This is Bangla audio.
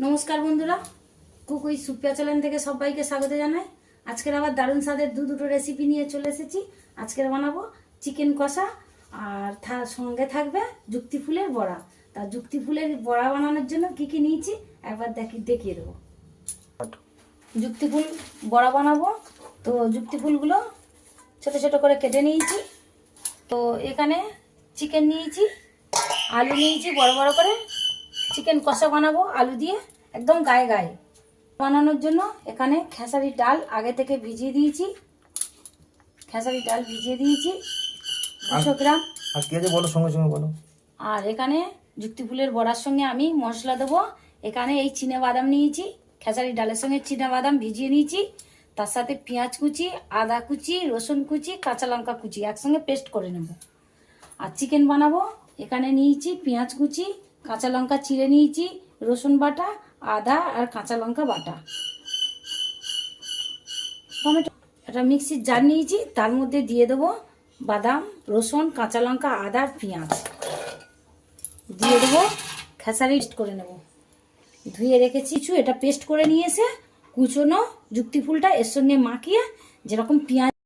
নমস্কার বন্ধুরা, কুকুই সুপিয়া চ্যানেল থেকে সবাইকে স্বাগত জানাই। আজকের আবার দারুণ স্বাদের দুটো রেসিপি নিয়ে চলে এসেছি। আজকের বানাবো চিকেন কষা আর তার সঙ্গে থাকবে যুক্তি ফুলের বড়া। তা যুক্তি ফুলের বড়া বানানোর জন্য কি কি নিয়েছি একবার দেখিয়ে দেবো। যুক্তি ফুল বড়া বানাবো, তো যুক্তি ফুলগুলো ছোট ছোট করে কেটে নিয়েছি। তো এখানে চিকেন নিয়েছি, আলু নিয়েছি বড় বড় করে। চিকেন কষা বানাবো আলু দিয়ে একদম গায়ে গায়ে। বানানোর জন্য এখানে খেসারির ডাল আগে থেকে ভিজিয়ে দিয়েছি। খেসারির ডাল ভিজিয়ে দিয়েছি 200 গ্রাম। আর কি আছে বলো, সঙ্গে সঙ্গে বলো। আর এখানে যুক্তি ফুলের বড়ার সঙ্গে আমি মশলা দেবো। এখানে এই বাদাম নিয়েছি, খেসারির ডালের সঙ্গে বাদাম ভিজিয়ে নিয়েছি। তার সাথে পেঁয়াজ কুচি, আদা কুচি, রসুন কুচি, কাঁচা লঙ্কা কুচি একসঙ্গে পেস্ট করে নেব। আর চিকেন বানাবো, এখানে নিয়েছি পেঁয়াজ কুচি, কাঁচা লঙ্কা চিড়ে নিয়েছি, রসুন বাটা, আদা আর কাঁচা লঙ্কা বাটা, টমেটো। একটা মিক্সির জার নিয়েছি, তার মধ্যে দিয়ে দেবো বাদাম, রসুন, কাঁচা লঙ্কা, আদা আর পেঁয়াজ দিয়ে দেবো। খেসারি পেস্ট করে নেব, ধুয়ে রেখেছি কিছু। এটা পেস্ট করে নিয়ে এসে কুচোনো যুক্তি ফুলটা এর সঙ্গে মাখিয়ে যেরকম পেঁয়াজ